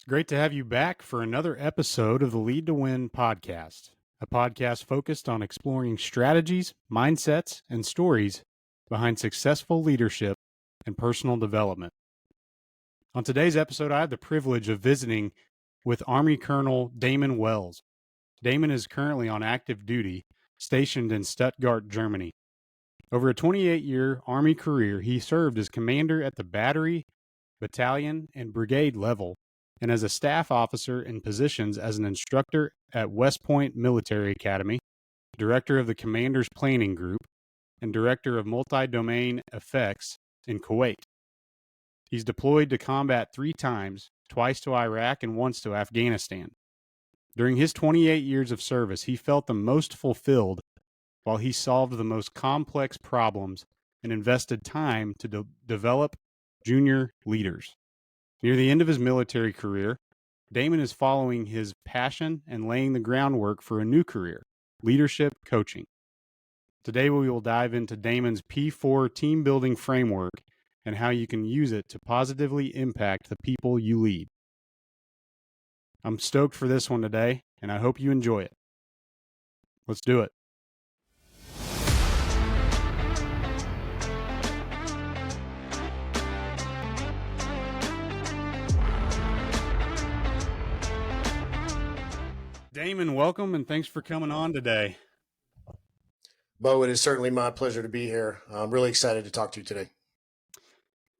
Great to have you back for another episode of the Lead to Win podcast, a podcast focused on exploring strategies, mindsets, and stories behind successful leadership and personal development. On today's episode, I have the privilege of visiting with Army Colonel Damon Wells. Damon is currently on active duty, stationed in Stuttgart, Germany. Over a 28-year Army career, he served as commander at the battery, battalion, and brigade level, and as a staff officer in positions as an instructor at West Point Military Academy, director of the Commander's Planning Group, and director of Multidomain Effects in Kuwait. He's deployed to combat 3 times, twice to Iraq and once to Afghanistan. During his 28 years of service, he felt the most fulfilled while he solved the most complex problems and invested time to develop junior leaders. Near the end of his military career, Damon is following his passion and laying the groundwork for a new career, leadership coaching. Today we will dive into Damon's P4 Teambuilding Framework and how you can use it to positively impact the people you lead. I'm stoked for this one today, and I hope you enjoy it. Let's do it. Damon, welcome, and thanks for coming on today. Bo, it is certainly my pleasure to be here. I'm really excited to talk to you today.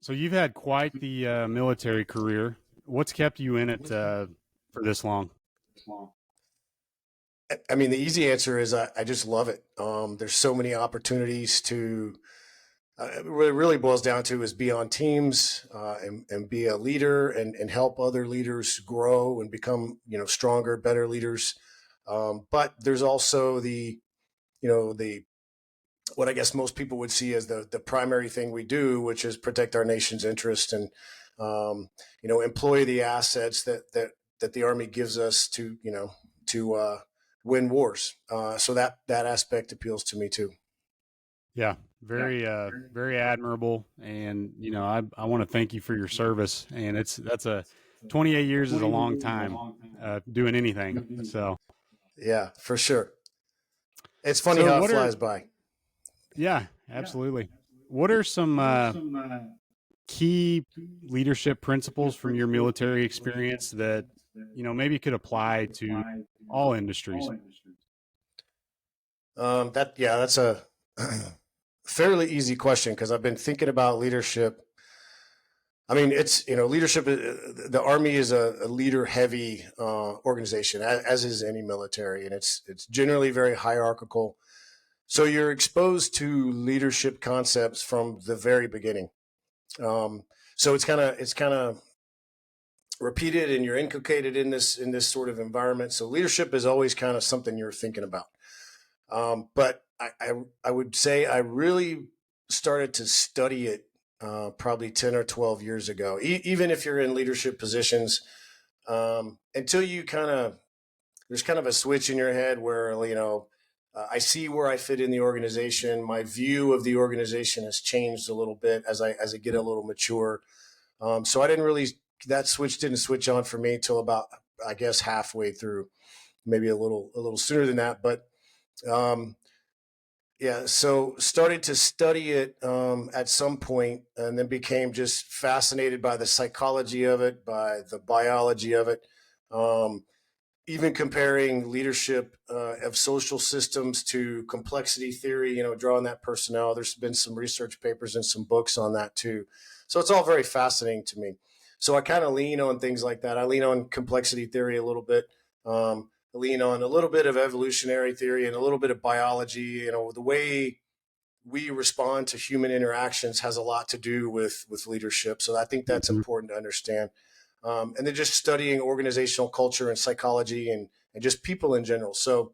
So you've had quite the military career. What's kept you in it for this long? I mean, the easy answer is I just love it. There's so many opportunities to, what it really boils down to is be on teams and be a leader and help other leaders grow and become, stronger, better leaders. But there's also what I guess most people would see as the primary thing we do, which is protect our nation's interest and, employ the assets that the Army gives us to win wars. So that aspect appeals to me too. Yeah, very admirable. And, I want to thank you for your service. And that's 28 years is a long time doing anything. So yeah, for sure. It's funny how it flies by. Yeah, absolutely. What are some key leadership principles from your military experience that, maybe could apply to all industries? That's a fairly easy question because I've been thinking about leadership. I mean, it's, leadership, the Army is a leader-heavy organization, as is any military, and it's generally very hierarchical. So you're exposed to leadership concepts from the very beginning. So it's kind of repeated, and you're inculcated in this sort of environment. So leadership is always kind of something you're thinking about. But I would say I really started to study it probably 10 or 12 years ago. Even if you're in leadership positions, until you there's kind of a switch in your head where I see where I fit in the organization. My view of the organization has changed a little bit as I get a little mature. So that switch didn't switch on for me till about, I guess, halfway through, maybe a little sooner than that. But so started to study it at some point, and then became just fascinated by the psychology of it, by the biology of it. Even comparing leadership of social systems to complexity theory, drawing that personnel. There's been some research papers and some books on that too. So it's all very fascinating to me. So I kind of lean on things like that. I lean on complexity theory a little bit. I lean on a little bit of evolutionary theory and a little bit of biology. The way we respond to human interactions has a lot to do with leadership. So I think that's important to understand. And then just studying organizational culture and psychology and just people in general. So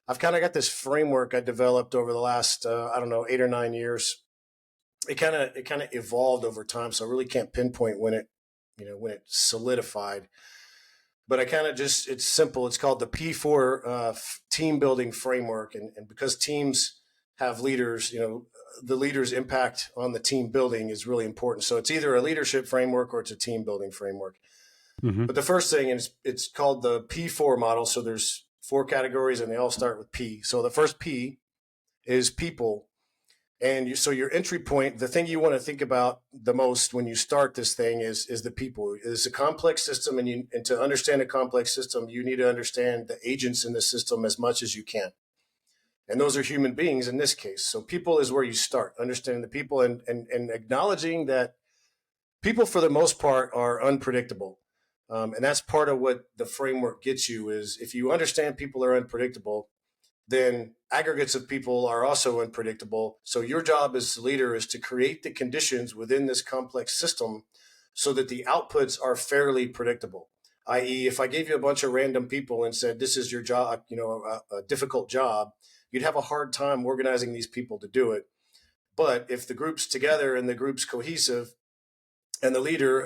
I've kind of got this framework I developed over the last, 8 or 9 years. It kind of evolved over time. So I really can't pinpoint when it solidified. But I kind of it's simple. It's called the P4 Teambuilding Framework. And because teams have leaders, the leader's impact on the team building is really important. So it's either a leadership framework or it's a team building framework. Mm-hmm. But the first thing is it's called the P4 model. So there's 4 categories and they all start with P. So the first P is people. And so your entry point, the thing you want to think about the most when you start this thing is the people. It's a complex system, and to understand a complex system, you need to understand the agents in the system as much as you can. And those are human beings in this case. So people is where you start, understanding the people and acknowledging that people, for the most part, are unpredictable. And that's part of what the framework gets you is if you understand people are unpredictable, then aggregates of people are also unpredictable. So your job as the leader is to create the conditions within this complex system so that the outputs are fairly predictable. I.e., if I gave you a bunch of random people and said, this is your job, a difficult job, you'd have a hard time organizing these people to do it. But if the group's together and the group's cohesive and the leader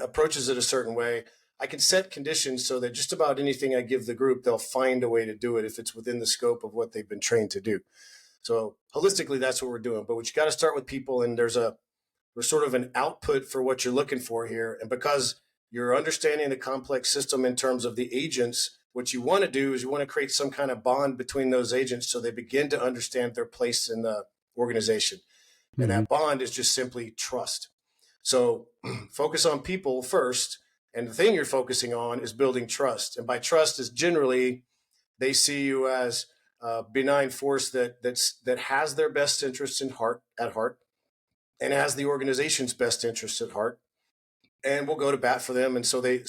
approaches it a certain way, I can set conditions so that just about anything I give the group, they'll find a way to do it if it's within the scope of what they've been trained to do. So holistically, that's what we're doing. But you got to start with people, and there's sort of an output for what you're looking for here. And because you're understanding the complex system in terms of the agents, what you want to do is you want to create some kind of bond between those agents so they begin to understand their place in the organization. And Mm-hmm. that bond is just simply trust. So focus on people first. And the thing you're focusing on is building trust. And by trust is generally they see you as a benign force that has their best interests at heart and has the organization's best interests at heart and will go to bat for them. And so they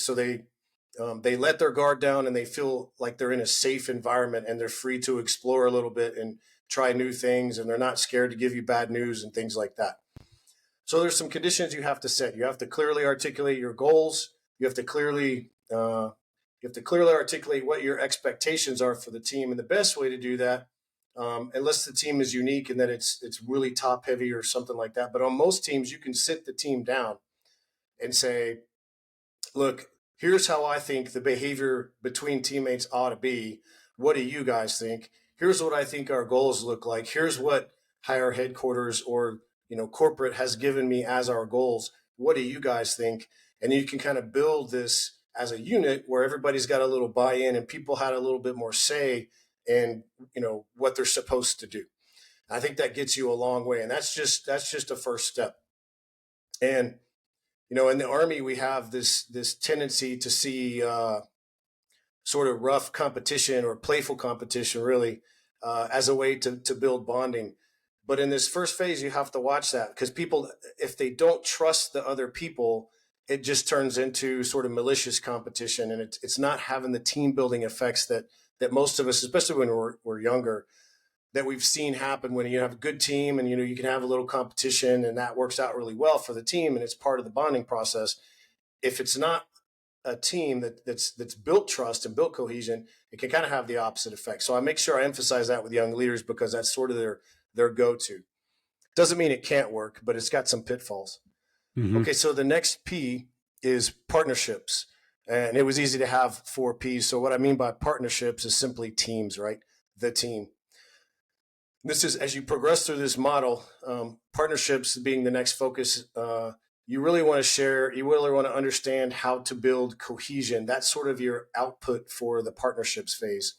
let their guard down and they feel like they're in a safe environment and they're free to explore a little bit and try new things. And they're not scared to give you bad news and things like that. So there's some conditions you have to set. You have to clearly articulate your goals. You have to clearly articulate what your expectations are for the team. And the best way to do that, unless the team is unique and that it's really top heavy or something like that. But on most teams, you can sit the team down and say, look, here's how I think the behavior between teammates ought to be. What do you guys think? Here's what I think our goals look like. Here's what higher headquarters or corporate has given me as our goals. What do you guys think? And you can kind of build this as a unit where everybody's got a little buy-in and people had a little bit more say in what they're supposed to do. I think that gets you a long way, and that's just a first step. And in the Army, we have this tendency to see sort of rough competition or playful competition, really, as a way to build bonding. But in this first phase, you have to watch that because people, if they don't trust the other people, it just turns into sort of malicious competition, and it's not having the team building effects that most of us, especially when we're younger, that we've seen happen when you have a good team and you can have a little competition and that works out really well for the team and it's part of the bonding process. If it's not a team that's built trust and built cohesion, it can kind of have the opposite effect. So I make sure I emphasize that with young leaders because that's sort of their go-to. Doesn't mean it can't work, but it's got some pitfalls. Mm-hmm. Okay, so the next P is partnerships. And it was easy to have 4 Ps. So what I mean by partnerships is simply teams, right? The team. This is, as you progress through this model, partnerships being the next focus, you really want to share, you really want to understand how to build cohesion. That's sort of your output for the partnerships phase.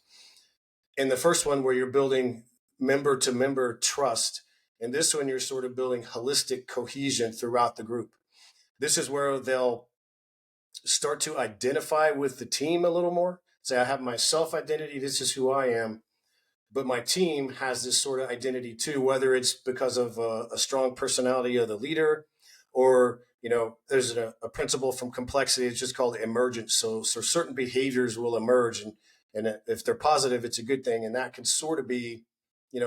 In the first one, where you're building member to member trust, and this one, you're sort of building holistic cohesion throughout the group. This is where they'll start to identify with the team a little more. Say, I have my self identity, this is who I am. But my team has this sort of identity too, whether it's because of a strong personality of the leader or, there's a principle from complexity. It's just called emergence. So certain behaviors will emerge and if they're positive, it's a good thing. And that can sort of be,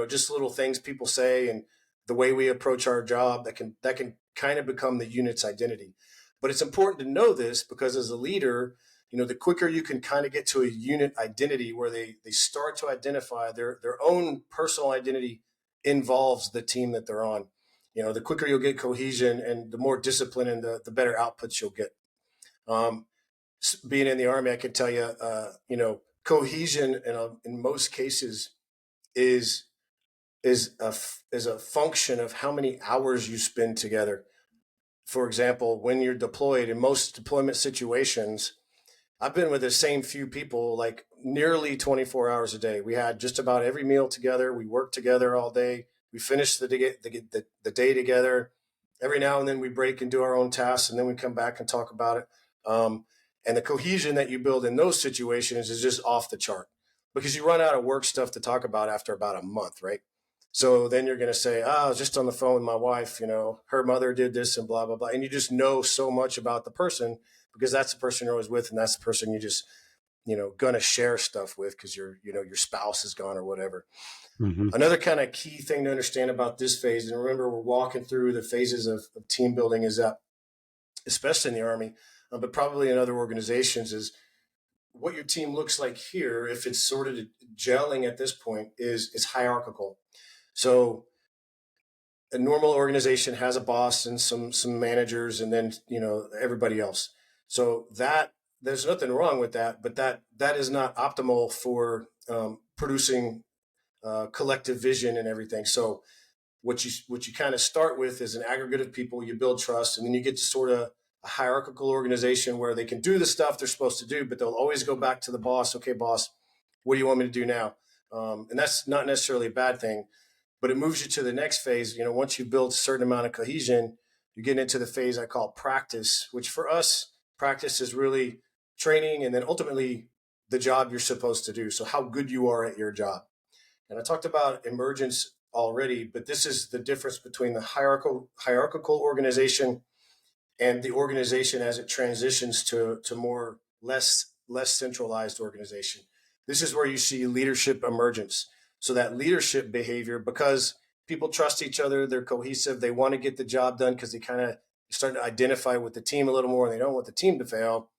just little things people say and the way we approach our job that can kind of become the unit's identity. But it's important to know this because as a leader, the quicker you can kind of get to a unit identity where they start to identify their own personal identity involves the team that they're on. The quicker you'll get cohesion and the more discipline and the better outputs you'll get. Being in the Army, I can tell you, cohesion in most cases is a function of how many hours you spend together. For example, when you're deployed in most deployment situations, I've been with the same few people like nearly 24 hours a day. We had just about every meal together. We worked together all day. We finished the day together. Every now and then we break and do our own tasks, and then we come back and talk about it. And the cohesion that you build in those situations is just off the chart because you run out of work stuff to talk about after about a month, right? So then you're going to say, I was just on the phone with my wife, her mother did this and blah, blah, blah. And you just know so much about the person because that's the person you're always with. And that's the person you just, going to share stuff with because your spouse is gone or whatever. Mm-hmm. Another kind of key thing to understand about this phase, and remember, we're walking through the phases of team building, is that, especially in the Army, but probably in other organizations, is what your team looks like here, if it's sort of gelling at this point, is hierarchical. So a normal organization has a boss and some managers and then, everybody else. So that there's nothing wrong with that, but that is not optimal for producing collective vision and everything. So what you kind of start with is an aggregate of people, you build trust, and then you get to sort of a hierarchical organization where they can do the stuff they're supposed to do, but they'll always go back to the boss. Okay, boss, what do you want me to do now? And that's not necessarily a bad thing, but it moves you to the next phase. Once you build a certain amount of cohesion, you get into the phase I call practice, which for us, practice is really training and then ultimately the job you're supposed to do. So how good you are at your job. And I talked about emergence already, but this is the difference between the hierarchical organization and the organization as it transitions to more less centralized organization. This is where you see leadership emergence. So that leadership behavior, because people trust each other, they're cohesive, they want to get the job done because they kind of start to identify with the team a little more and they don't want the team to fail.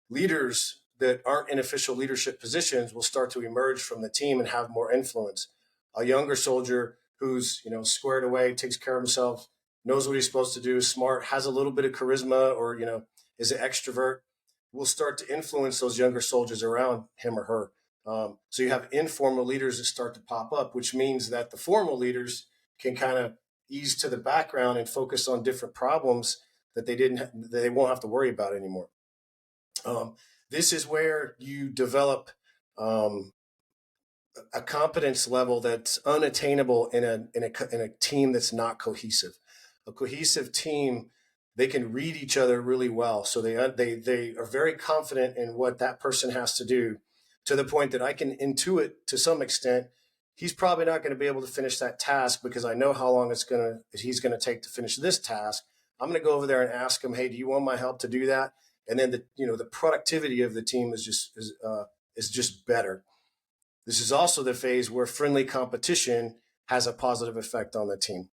Leaders that aren't in official leadership positions will start to emerge from the team and have more influence. A younger soldier who's, squared away, takes care of himself, knows what he's supposed to do, smart, has a little bit of charisma, or, is an extrovert, will start to influence those younger soldiers around him or her. So you have informal leaders that start to pop up, which means that the formal leaders can kind of ease to the background and focus on different problems that they won't have to worry about anymore. This is where you develop a competence level that's unattainable in a team that's not cohesive. A cohesive team, they can read each other really well, so they are very confident in what that person has to do, to the point that I can intuit to some extent he's probably not going to be able to finish that task because I know how long he's going to take to finish this task. I'm going to go over there and ask him, hey, do you want my help to do that? And then the productivity of the team is just better. This is also the phase where friendly competition has a positive effect on the team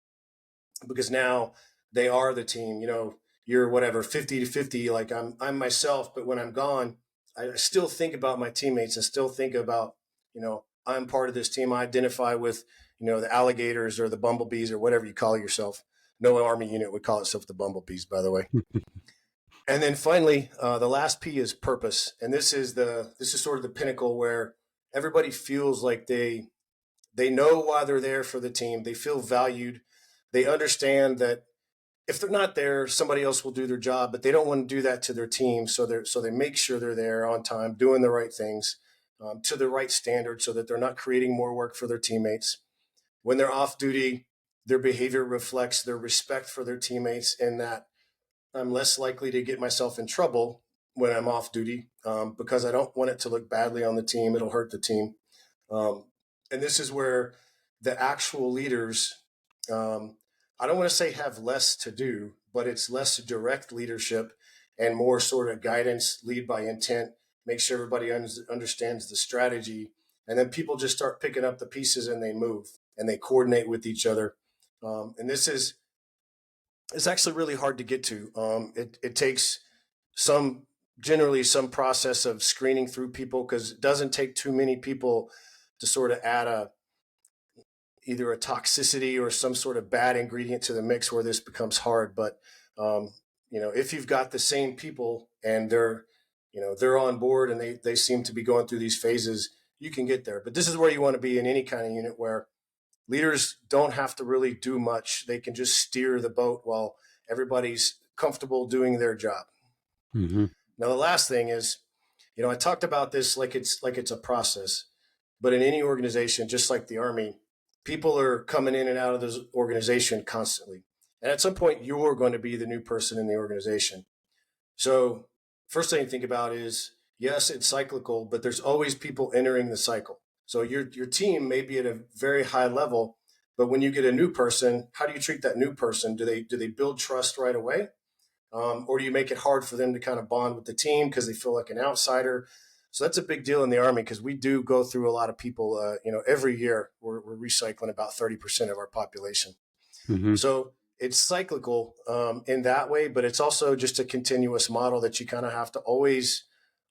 because now they are the team. You're whatever 50-50. Like I'm myself, but when I'm gone, I still think about my teammates. I still think about I'm part of this team. I identify with the alligators or the bumblebees or whatever you call yourself. No Army unit would call itself the bumblebees, by the way. And then finally, the last P is purpose, and this is sort of the pinnacle where everybody feels like they know why they're there for the team. They feel valued. They understand that if they're not there, somebody else will do their job, but they don't want to do that to their team. So they make sure they're there on time, doing the right things to the right standard, so that they're not creating more work for their teammates. When they're off duty, their behavior reflects their respect for their teammates, in that I'm less likely to get myself in trouble when I'm off duty because I don't want it to look badly on the team. It'll hurt the team. And this is where the actual leaders, I don't want to say have less to do, but it's less direct leadership and more sort of guidance, lead by intent, make sure everybody understands the strategy. And then people just start picking up the pieces and they move and they coordinate with each other. And it's actually really hard to get to. It takes generally some process of screening through people, because it doesn't take too many people to sort of add either a toxicity or some sort of bad ingredient to the mix where this becomes hard. But if you've got the same people and they're on board and they seem to be going through these phases, you can get there. But this is where you want to be in any kind of unit, where leaders don't have to really do much. They can just steer the boat while everybody's comfortable doing their job. Mm-hmm. Now, the last thing is I talked about this like it's a process, but in any organization, just like the Army, people are coming in and out of this organization constantly. And at some point, you're going to be the new person in the organization. So, first thing to think about is yes, it's cyclical, but there's always people entering the cycle. So, your team may be at a very high level, but when you get a new person, how do you treat that new person? Do they build trust right away? Or do you make it hard for them to kind of bond with the team because they feel like an outsider? So that's a big deal in the Army because we do go through a lot of people. Every year we're recycling about 30% of our population. Mm-hmm. So it's cyclical in that way, but it's also just a continuous model that you kind of have to always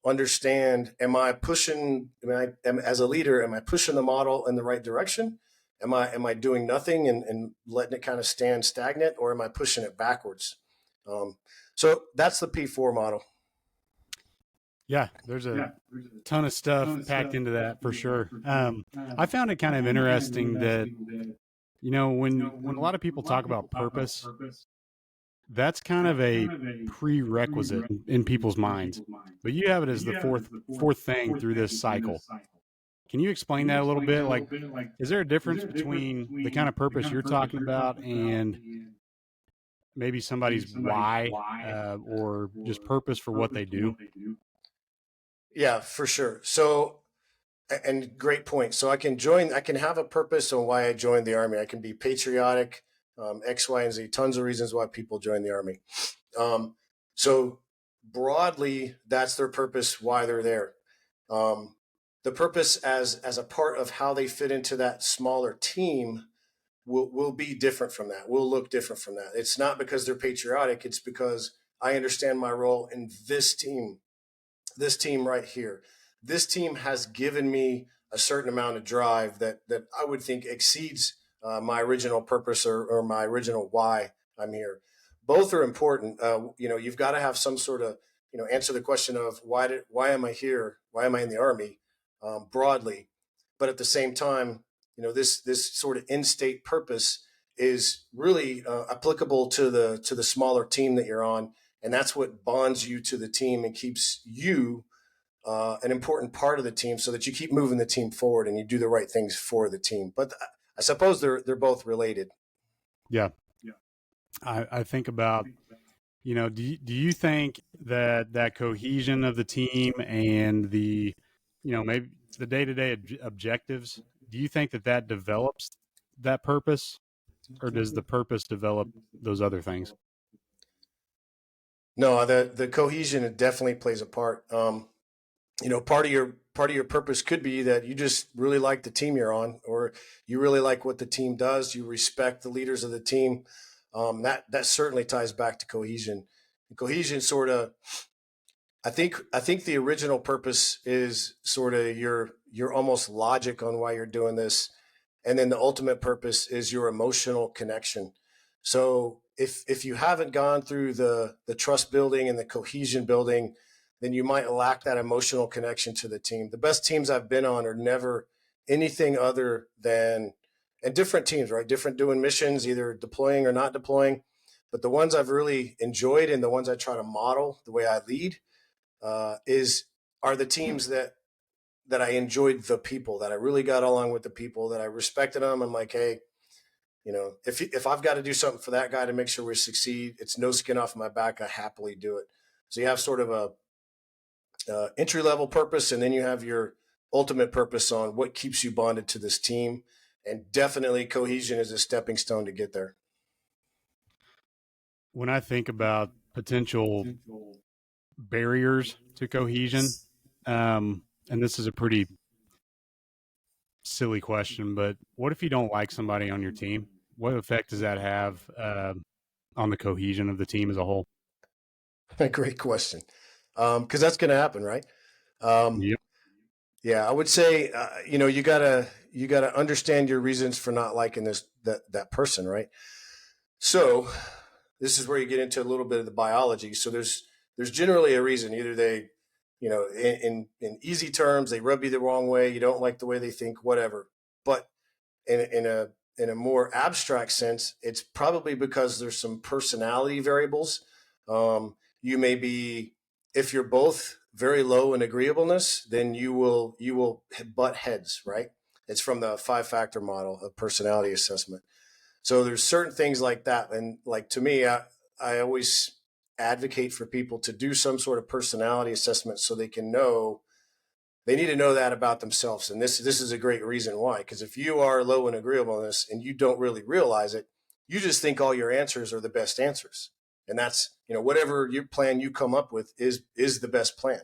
understand. As a leader, am I pushing the model in the right direction? Am I doing nothing and letting it kind of stand stagnant, or am I pushing it backwards? So that's the P4 model. Yeah, there's a ton of stuff packed into that for sure. I found it kind of interesting that, when a lot of people talk about purpose, that's kind of a prerequisite in people's minds. But you have it as the fourth thing through this cycle. Can you explain that a little bit? Like, is there a difference between the kind of purpose you're talking about and maybe somebody's why or just purpose for what they do? Yeah, for sure. So, and great point. So I can have a purpose on why I joined the Army. I can be patriotic, X, Y, and Z, tons of reasons why people join the Army. So broadly, that's their purpose, why they're there. The purpose as a part of how they fit into that smaller team will be different from that. Will look different from that. It's not because they're patriotic. It's because I understand my role in this team right here. This team has given me a certain amount of drive that I would think exceeds my original purpose or my original why I'm here. Both are important. You've got to have some sort of, answer the question of why am I here? Why am I in the Army broadly? But at the same time, this sort of in-state purpose is really applicable to the smaller team that you're on, and that's what bonds you to the team and keeps you an important part of the team, so that you keep moving the team forward and you do the right things for the team. But I suppose they're both related. Yeah. I think about, do you think that cohesion of the team and the, maybe the day-to-day objectives, do you think that develops that purpose, or does the purpose develop those other things? No, the cohesion definitely plays a part. Part of your purpose could be that you just really like the team you're on, or you really like what the team does. You respect the leaders of the team. That certainly ties back to cohesion. Cohesion sort of, I think the original purpose is sort of your almost logic on why you're doing this, and then the ultimate purpose is your emotional connection. So if you haven't gone through the trust building and the cohesion building, then you might lack that emotional connection to the team. The best teams I've been on are never anything other than, and different teams, right? Different doing missions, either deploying or not deploying. But the ones I've really enjoyed and the ones I try to model the way I lead are the teams that I enjoyed the people, that I really got along with the people, that I respected them. I'm like, hey, if I've got to do something for that guy to make sure we succeed, it's no skin off my back. I happily do it. So you have sort of a entry level purpose, and then you have your ultimate purpose on what keeps you bonded to this team. And definitely cohesion is a stepping stone to get there. When I think about potential barriers to cohesion, and this is a pretty silly question, but what if you don't like somebody on your team? What effect does that have on the cohesion of the team as a whole? Great question, because that's going to happen, right? Yep. Yeah, I would say you gotta understand your reasons for not liking that person, right? So this is where you get into a little bit of the biology. So there's generally a reason. Either they, in easy terms, they rub you the wrong way. You don't like the way they think, whatever. But in a more abstract sense, it's probably because there's some personality variables. You may be, if you're both very low in agreeableness, then you will butt heads, right? It's from the 5-factor model of personality assessment. So there's certain things like that. And like, to me, I always advocate for people to do some sort of personality assessment so they can know, they need to know that about themselves. And this is a great reason why, because if you are low in agreeableness and you don't really realize it, you just think all your answers are the best answers. And that's, whatever your plan you come up with is the best plan.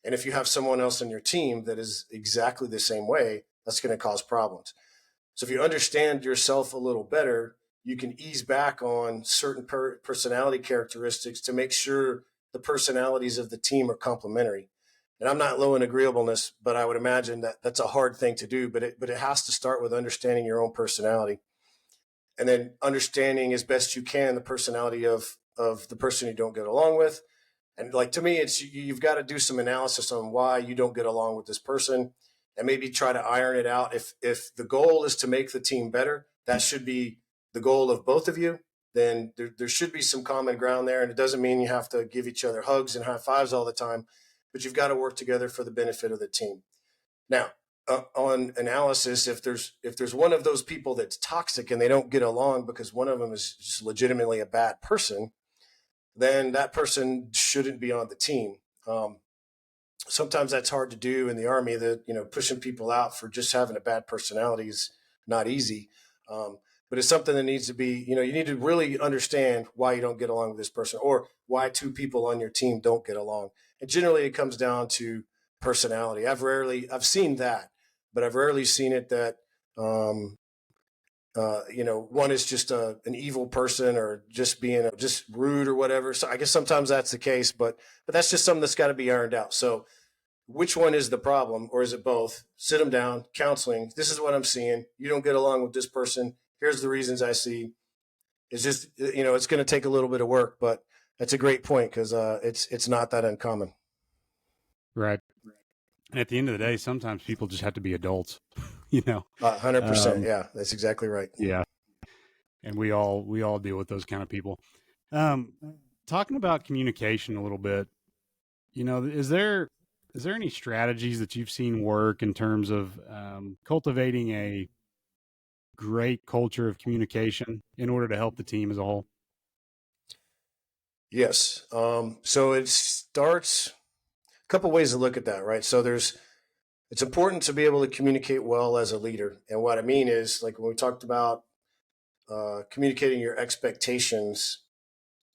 And if you have someone else in your team that is exactly the same way, that's going to cause problems. So if you understand yourself a little better, you can ease back on certain personality characteristics to make sure the personalities of the team are complementary. And I'm not low in agreeableness, but I would imagine that that's a hard thing to do. But it has to start with understanding your own personality, and then understanding as best you can the personality of the person you don't get along with. And like, to me, it's, you've got to do some analysis on why you don't get along with this person, and maybe try to iron it out. If the goal is to make the team better, that should be the goal of both of you. Then there should be some common ground there. And it doesn't mean you have to give each other hugs and high fives all the time, but you've got to work together for the benefit of the team. Now, on analysis, if there's one of those people that's toxic and they don't get along because one of them is just legitimately a bad person, then that person shouldn't be on the team. Sometimes that's hard to do in the Army. That pushing people out for just having a bad personality is not easy. But it's something that needs to be, you need to really understand why you don't get along with this person, or why two people on your team don't get along. And generally it comes down to personality. I've seen that, but I've rarely seen it that, one is just an evil person, or just being just rude or whatever. So I guess sometimes that's the case, but that's just something that's got to be ironed out. So which one is the problem, or is it both? Sit them down, counseling. This is what I'm seeing. You don't get along with this person. Here's the reasons I see. It's just, it's going to take a little bit of work, but that's a great point, because it's not that uncommon. Right. And at the end of the day, sometimes people just have to be adults, 100%. Yeah, that's exactly right. Yeah. And we all deal with those kind of people. Talking about communication a little bit, is there any strategies that you've seen work in terms of cultivating a great culture of communication in order to help the team as a whole? Yes. So it starts a couple ways to look at that, right? So it's important to be able to communicate well as a leader. And what I mean is, like, when we talked about communicating your expectations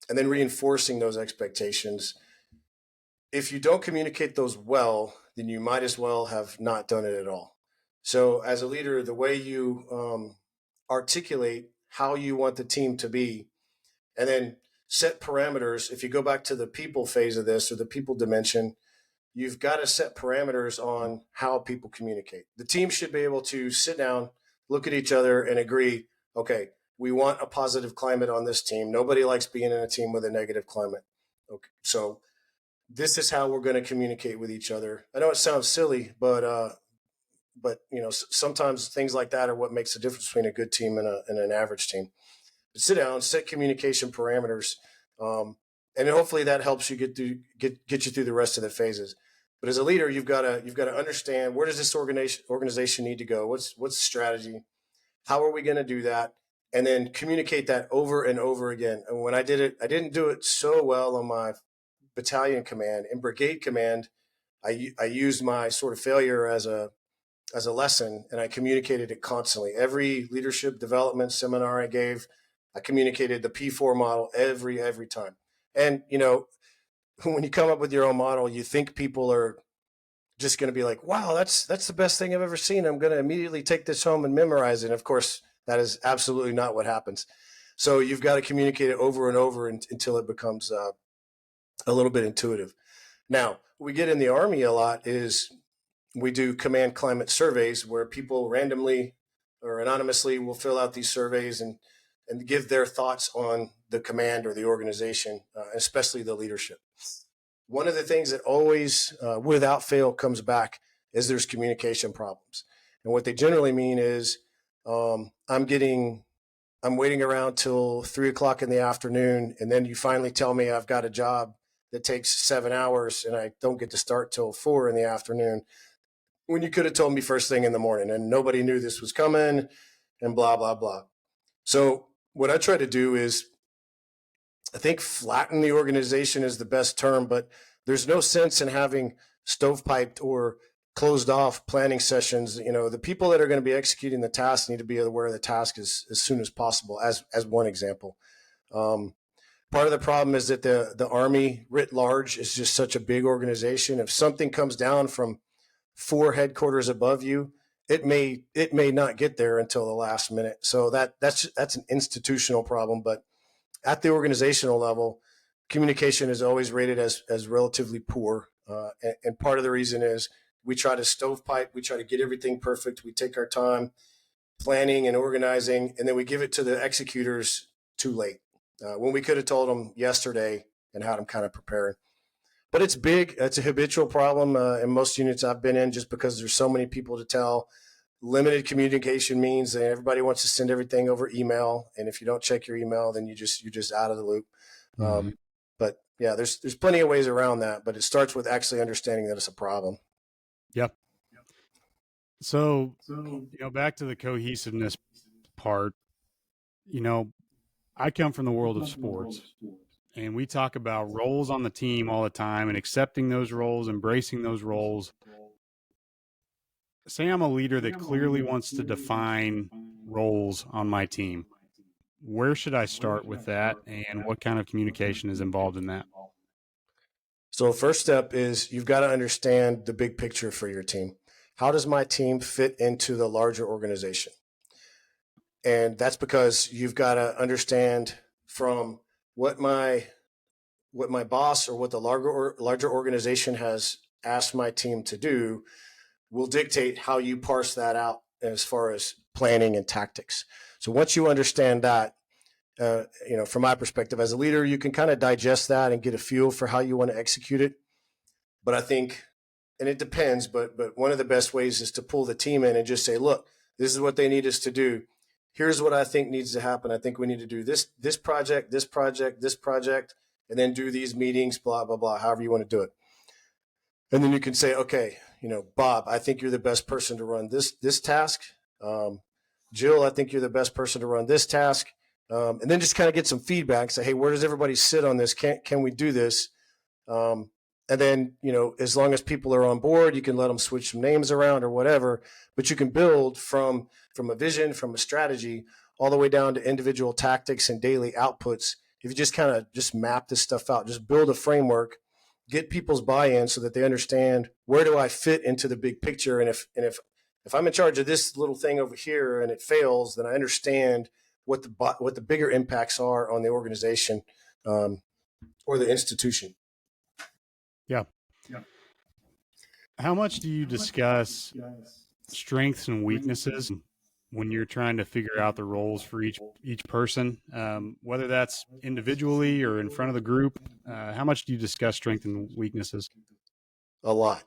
and then reinforcing those expectations, if you don't communicate those well, then you might as well have not done it at all. So as a leader, the way you articulate how you want the team to be, and then set parameters. If you go back to the people phase of this, or the people dimension, you've got to set parameters on how people communicate. The team should be able to sit down, look at each other, and agree, okay, we want a positive climate on this team. Nobody likes being in a team with a negative climate. Okay, so this is how we're going to communicate with each other. I know it sounds silly, but sometimes things like that are what makes the difference between a good team and an average team. But sit down, set communication parameters, and then hopefully that helps you get you through the rest of the phases. But as a leader, you've got to understand, where does this organization need to go? What's the strategy? How are we going to do that? And then communicate that over and over again. And when I did it, I didn't do it so well on my battalion command. In brigade command, I used my sort of failure as a lesson, and I communicated it constantly. Every leadership development seminar I gave, I communicated the P4 model every time. And when you come up with your own model, you think people are just going to be like, wow, that's the best thing I've ever seen. I'm going to immediately take this home and memorize it. And of course, that is absolutely not what happens. So you've got to communicate it over and over until it becomes a little bit intuitive. Now, what we get in the Army a lot is we do command climate surveys, where people randomly or anonymously will fill out these surveys and give their thoughts on the command or the organization, especially the leadership. One of the things that always, without fail, comes back is there's communication problems. And what they generally mean is, I'm waiting around till 3:00 in the afternoon, and then you finally tell me I've got a job that takes 7 hours and I don't get to start till 4 in the afternoon when you could have told me first thing in the morning and nobody knew this was coming and blah, blah, blah. So what I try to do is, I think flatten the organization is the best term, but there's no sense in having stovepiped or closed off planning sessions. The people that are going to be executing the task need to be aware of the task as soon as possible, as one example. Part of the problem is that the Army writ large is just such a big organization. If something comes down from 4 headquarters above you, it may not get there until the last minute. So that's an institutional problem. But at the organizational level, communication is always rated as relatively poor. And part of the reason is we try to stovepipe, we try to get everything perfect. We take our time planning and organizing, and then we give it to the executors too late, when we could have told them yesterday and had them kind of prepared. But it's big. It's a habitual problem in most units I've been in, just because there's so many people to tell. Limited communication means that everybody wants to send everything over email, and if you don't check your email, then you're just out of the loop. But yeah, there's plenty of ways around that, but it starts with actually understanding that it's a problem. Yep. So back to the cohesiveness part. I come from the world of sports, and we talk about roles on the team all the time and accepting those roles, embracing those roles. Say I'm a leader that clearly wants to define roles on my team. Where should I start with that, and what kind of communication is involved in that? So the first step is you've got to understand the big picture for your team. How does my team fit into the larger organization? And that's because you've got to understand from what my boss or what the larger organization has asked my team to do will dictate how you parse that out as far as planning and tactics. So once you understand that, from my perspective as a leader, you can kind of digest that and get a feel for how you want to execute it. But I think, and it depends, but one of the best ways is to pull the team in and just say, look, this is what they need us to do. Here's what I think needs to happen. I think we need to do this project, this project, this project, and then do these meetings, blah, blah, blah, however you want to do it. And then you can say, okay, Bob, I think you're the best person to run this task. Jill, I think you're the best person to run this task. And then just kind of get some feedback. Say, hey, where does everybody sit on this? Can we do this? And then, as long as people are on board, you can let them switch some names around or whatever. But you can build from a vision, from a strategy, all the way down to individual tactics and daily outputs. If you just kind of just map this stuff out, just build a framework, get people's buy-in so that they understand, where do I fit into the big picture? And if I'm in charge of this little thing over here and it fails, then I understand what the bigger impacts are on the organization or the institution. Yeah. How much do you discuss strengths and weaknesses when you're trying to figure out the roles for each person, whether that's individually or in front of the group? How much do you discuss strengths and weaknesses? A lot.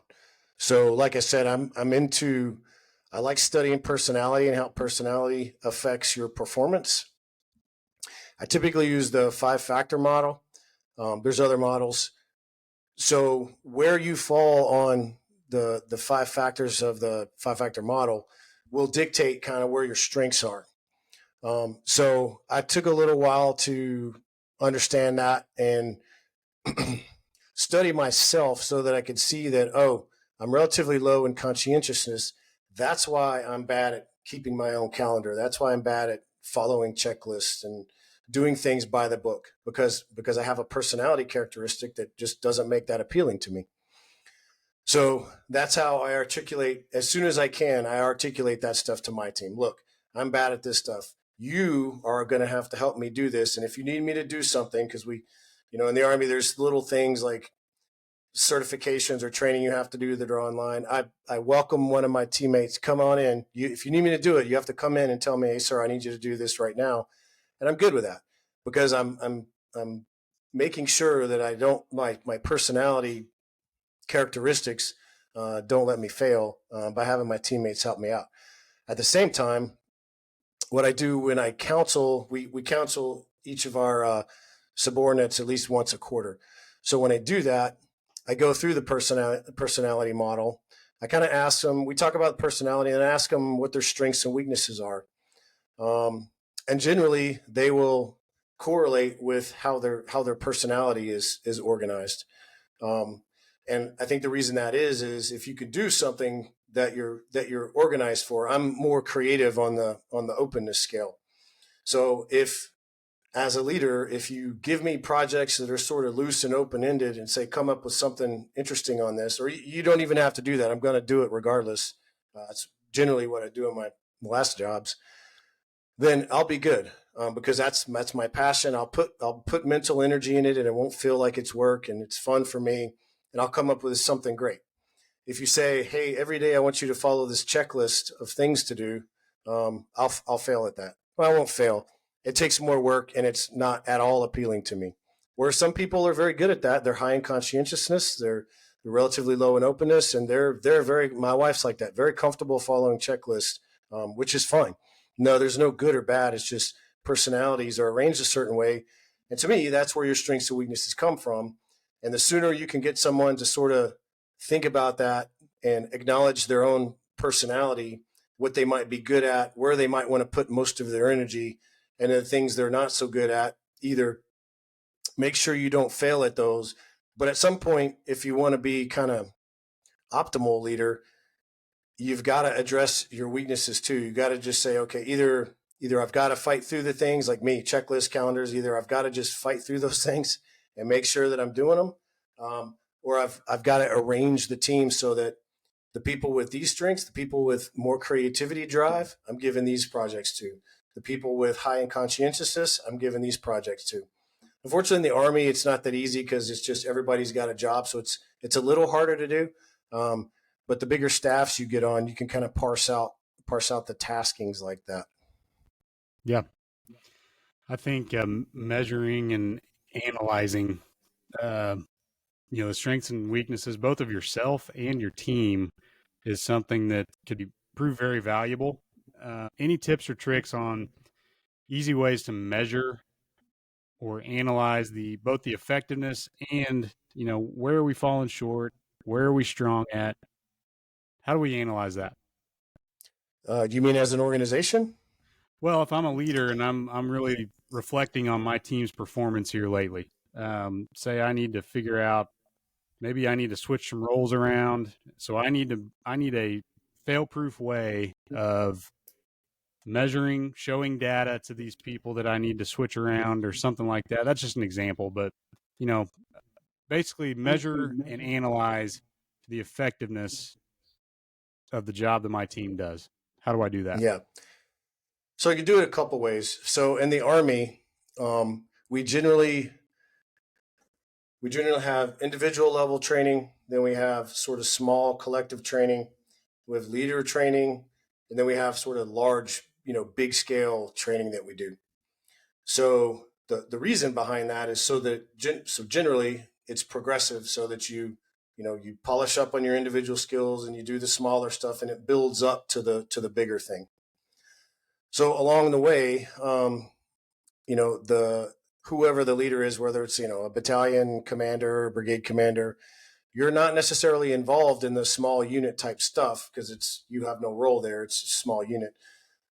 So like I said, I like studying personality and how personality affects your performance. I typically use the 5-factor model. There's other models. So where you fall on the 5 factors of the 5-factor model will dictate kind of where your strengths are. So I took a little while to understand that and study myself so that I could see that, I'm relatively low in conscientiousness. That's why I'm bad at keeping my own calendar. That's why I'm bad at following checklists and doing things by the book, because I have a personality characteristic that just doesn't make that appealing to me. So that's how I articulate, as soon as I can, I articulate that stuff to my team. Look, I'm bad at this stuff. You are going to have to help me do this. And if you need me to do something, because we, in the Army, there's little things like certifications or training you have to do that are online. I welcome one of my teammates, come on in. If you need me to do it, you have to come in and tell me, hey, sir, I need you to do this right now. And I'm good with that, because I'm making sure that I don't, my personality characteristics don't let me fail by having my teammates help me out. At the same time, what I do when I counsel, we counsel each of our subordinates at least once a quarter. So when I do that, I go through the personality model. I kind of ask them, we talk about personality and I ask them what their strengths and weaknesses are. And generally they will correlate with how their personality is organized. And I think the reason that is if you can do something that you're organized for. I'm more creative on the openness scale. So if as a leader, if you give me projects that are sort of loose and open ended and say, come up with something interesting on this, or you don't even have to do that. I'm going to do it regardless. That's generally what I do in my last jobs. Then I'll be good because that's my passion. I'll put mental energy in it, and it won't feel like it's work, and it's fun for me, and I'll come up with something great. If you say, hey, every day I want you to follow this checklist of things to do, I'll fail at that. Well, I won't fail. It takes more work, and it's not at all appealing to me. Where some people are very good at that, they're high in conscientiousness, they're relatively low in openness, and they're very. My wife's like that, very comfortable following checklists, which is fine. No, there's no good or bad. It's just personalities are arranged a certain way, and to me, that's where your strengths and weaknesses come from. And the sooner you can get someone to sort of think about that and acknowledge their own personality, what they might be good at, where they might want to put most of their energy, and the things they're not so good at, either make sure you don't fail at those. But at some point, if you want to be kind of optimal leader, you've got to address your weaknesses too. You got to just say, okay, either I've got to fight through the things like me, checklist calendars, either I've got to just fight through those things and make sure that I'm doing them. Or I've got to arrange the team so that the people with these strengths, the people with more creativity drive, I'm giving these projects to. The people with high in conscientiousness, I'm giving these projects to. Unfortunately, in the Army, it's not that easy because it's just everybody's got a job, so it's a little harder to do. But the bigger staffs you get on, you can kind of parse out the taskings like that. Yeah, I think measuring and analyzing, the strengths and weaknesses both of yourself and your team is something that could prove very valuable. Any tips or tricks on easy ways to measure or analyze both the effectiveness and where are we falling short, where are we strong at? How do we analyze that? You mean as an organization? Well, if I'm a leader and I'm really reflecting on my team's performance here lately, say I need to figure out, maybe I need to switch some roles around. So I need a fail-proof way of measuring, showing data to these people that I need to switch around or something like that. That's just an example, but basically measure and analyze the effectiveness of the job that my team does. How do I do that? Yeah. So you can do it a couple ways. So in the Army, we generally have individual level training. Then we have sort of small collective training. We have leader training, and then we have sort of large, big scale training that we do. So the reason behind that is so generally it's progressive, so that you polish up on your individual skills and you do the smaller stuff, and it builds up to the bigger thing. So along the way, the whoever the leader is, whether it's a battalion commander, brigade commander, you're not necessarily involved in the small unit type stuff because you have no role there. It's a small unit.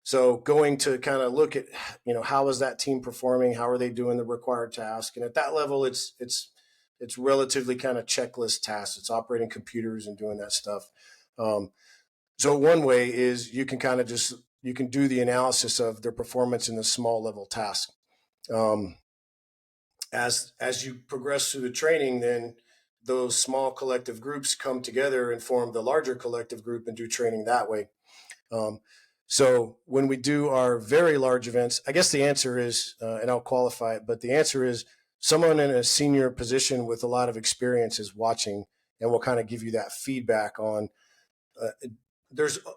So going to kind of look at, how is that team performing? How are they doing the required task? And at that level, it's relatively kind of checklist tasks. It's operating computers and doing that stuff. So one way is you can kind of you can do the analysis of their performance in the small level task. As you progress through the training, then those small collective groups come together and form the larger collective group and do training that way. So when we do our very large events, I guess the answer is, and I'll qualify it, but the answer is someone in a senior position with a lot of experience is watching and will kind of give you that feedback on,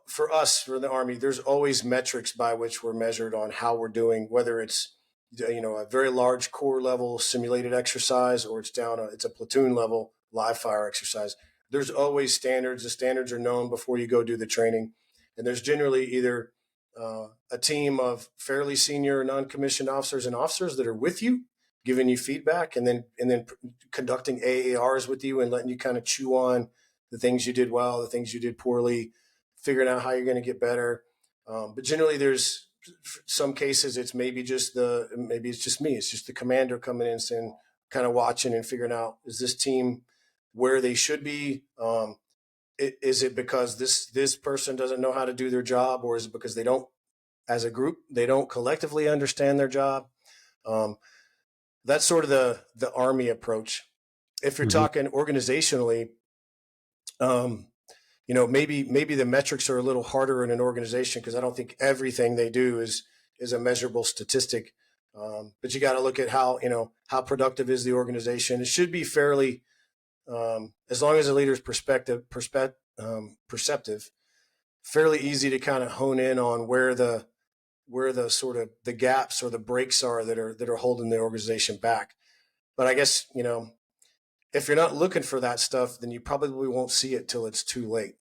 for the Army, there's always metrics by which we're measured on how we're doing, whether it's, a very large core level simulated exercise, or it's a platoon level live fire exercise. There's always standards. The standards are known before you go do the training. And there's generally either a team of fairly senior non-commissioned officers and officers that are with you, giving you feedback, and then conducting AARs with you and letting you kind of chew on the things you did well, the things you did poorly, figuring out how you're going to get better. But generally, there's some cases it's maybe it's just me. It's just the commander coming in and saying, kind of watching and figuring out, is this team where they should be? Is it because this person doesn't know how to do their job, or is it because they don't, as a group, they don't collectively understand their job? That's sort of the Army approach. If you're talking organizationally, maybe the metrics are a little harder in an organization, because I don't think everything they do is a measurable statistic. But you got to look at how productive is the organization. It should be fairly, as long as the leader's perceptive, fairly easy to kind of hone in on where the sort of the gaps or the breaks are that are holding the organization back. But I guess, if you're not looking for that stuff, then you probably won't see it till it's too late.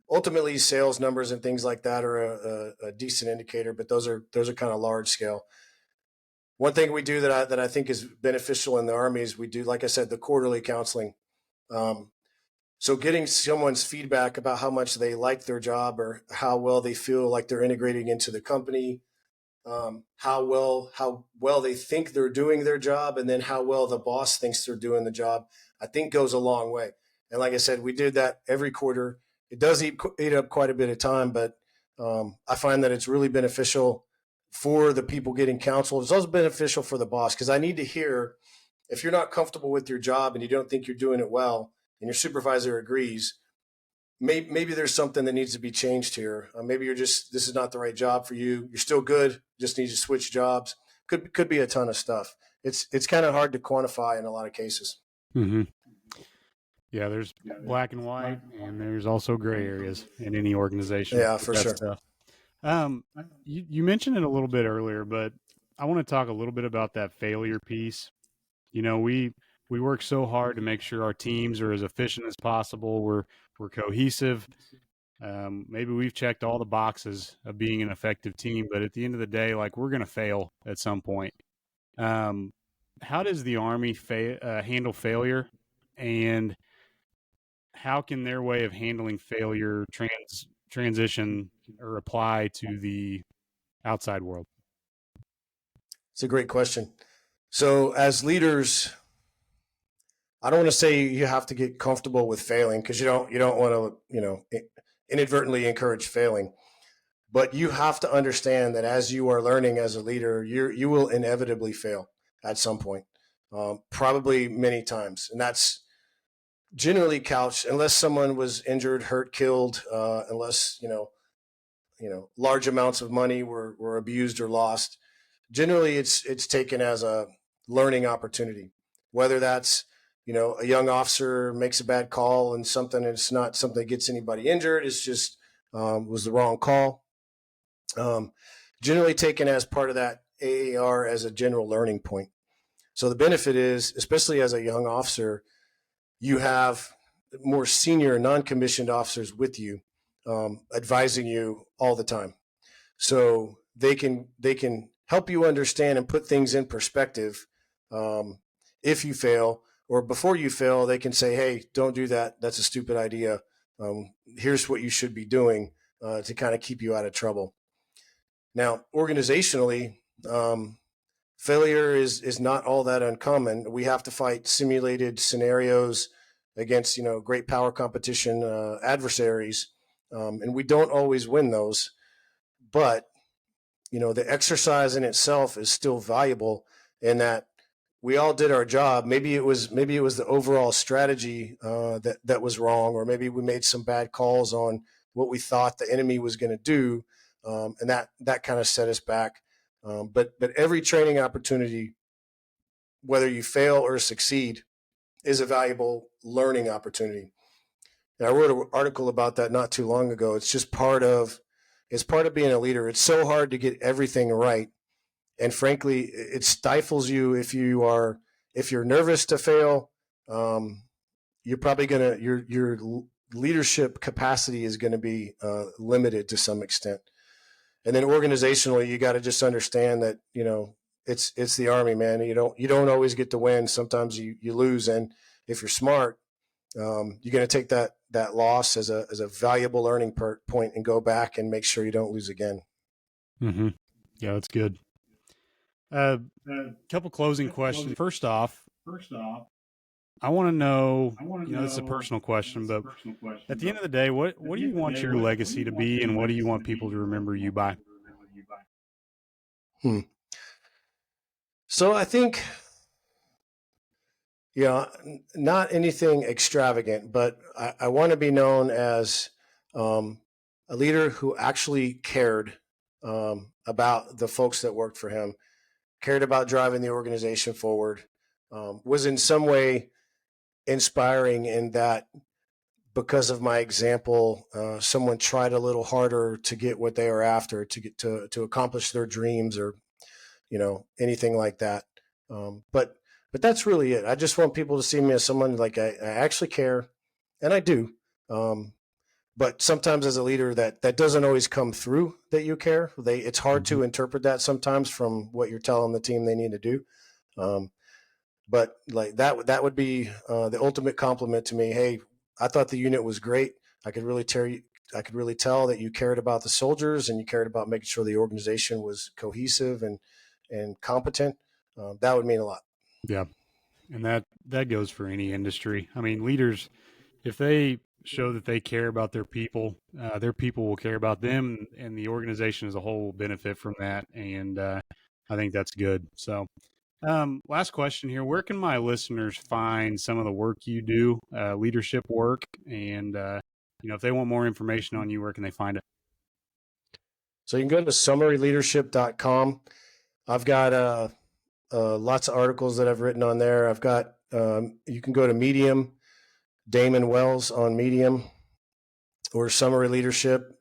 Ultimately, sales numbers and things like that are a decent indicator, but those are kind of large scale. One thing we do that I think is beneficial in the Army is we do, like I said, the quarterly counseling. So getting someone's feedback about how much they like their job, or how well they feel like they're integrating into the company, how well they think they're doing their job, and then how well the boss thinks they're doing the job, I think goes a long way. And like I said, we did that every quarter. It does eat up quite a bit of time, but I find that it's really beneficial for the people getting counseled. It's also beneficial for the boss, because I need to hear, if you're not comfortable with your job and you don't think you're doing it well, and your supervisor agrees, maybe there's something that needs to be changed here. Maybe this is not the right job for you. You're still good, just need to switch jobs. Could be a ton of stuff. It's kind of hard to quantify in a lot of cases. Yeah, there's black and white, and there's also gray areas in any organization. Yeah, for sure. Stuff. You mentioned it a little bit earlier, but I want to talk a little bit about that failure piece. We work so hard to make sure our teams are as efficient as possible. We're cohesive. Maybe we've checked all the boxes of being an effective team, but at the end of the day, we're going to fail at some point. How does the Army handle failure, and how can their way of handling failure transition or apply to the outside world? It's a great question. So as leaders, I don't want to say you have to get comfortable with failing, because you don't want to inadvertently encourage failing, but you have to understand that as you are learning as a leader, you will inevitably fail at some point, probably many times, and that's generally couched, unless someone was injured, hurt, killed, unless large amounts of money were abused or lost. Generally, it's taken as a learning opportunity, whether that's a young officer makes a bad call and it's not something that gets anybody injured. It's just was the wrong call. Generally taken as part of that AAR as a general learning point. So the benefit is, especially as a young officer, you have more senior non-commissioned officers with you, advising you all the time. So they can help you understand and put things in perspective. If you fail, or before you fail, they can say, hey, don't do that. That's a stupid idea. Here's what you should be doing to kind of keep you out of trouble. Now, organizationally, failure is not all that uncommon. We have to fight simulated scenarios against, great power competition adversaries, and we don't always win those. But, the exercise in itself is still valuable, in that we all did our job. Maybe it was the overall strategy that was wrong, or maybe we made some bad calls on what we thought the enemy was going to do, and that kind of set us back. But every training opportunity, whether you fail or succeed, is a valuable learning opportunity. And I wrote an article about that not too long ago. It's just part of being a leader. It's so hard to get everything right. And frankly, it stifles you if you're nervous to fail. You're probably your leadership capacity is going to be limited to some extent. And then organizationally, you got to just understand that, it's the Army, man. You don't always get to win. Sometimes you lose, and if you're smart, you're going to take that loss as a valuable learning point and go back and make sure you don't lose again. Mm-hmm. Yeah, that's good. Couple closing questions. First off, I want to know, this is a personal question, but at the end of the day, what do you want your legacy to be, and what do you want people to remember you by? So I think, not anything extravagant, but I want to be known as a leader who actually cared about the folks that worked for him, cared about driving the organization forward, was in some way inspiring in that because of my example, someone tried a little harder to get what they were after, to get to accomplish their dreams, or anything like that. But that's really it. I just want people to see me as someone like I actually care, and I do. But sometimes as a leader, that doesn't always come through that you care. It's hard to interpret that sometimes from what you're telling the team they need to do. But like that would be the ultimate compliment to me. Hey, I thought the unit was great. I could really tell that you cared about the soldiers, and you cared about making sure the organization was cohesive and competent. That would mean a lot. Yeah. And that goes for any industry. I mean, leaders, if they show that they care about their people will care about them, and the organization as a whole will benefit from that. And I think that's good. So last question here. Where can my listeners find some of the work you do, leadership work? And, if they want more information on you, where can they find it? So you can go to summaryleadership.com. I've got lots of articles that I've written on there. I've got, you can go to Medium, Damon Wells on Medium, or Summary Leadership.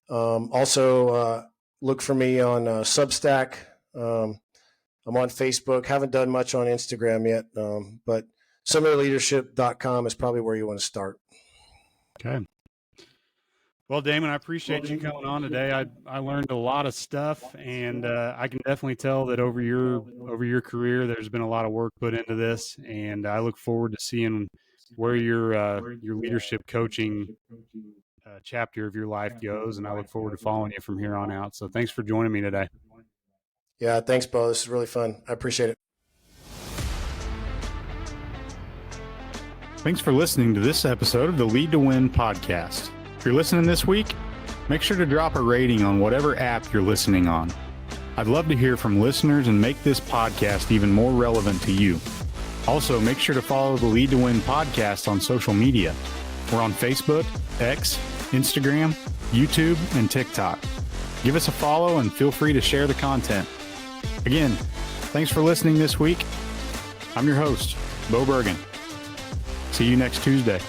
Also, look for me on Substack. I'm on Facebook. Haven't done much on Instagram yet, but summaryleadership.com is probably where you want to start. Okay. Well, Damon, I appreciate you coming on today. I learned a lot of stuff, and I can definitely tell that over your career, there's been a lot of work put into this, and I look forward to seeing where your leadership coaching chapter of your life goes, and I look forward to following you from here on out. So thanks for joining me today. Yeah, thanks, Bo. This is really fun. I appreciate it. Thanks for listening to this episode of the Lead to Win podcast. If you're listening this week, make sure to drop a rating on whatever app you're listening on. I'd love to hear from listeners and make this podcast even more relevant to you. Also, make sure to follow the Lead to Win podcast on social media. We're on Facebook, X, Instagram, YouTube, and TikTok. Give us a follow and feel free to share the content. Again, thanks for listening this week. I'm your host, Bo Bergen. See you next Tuesday.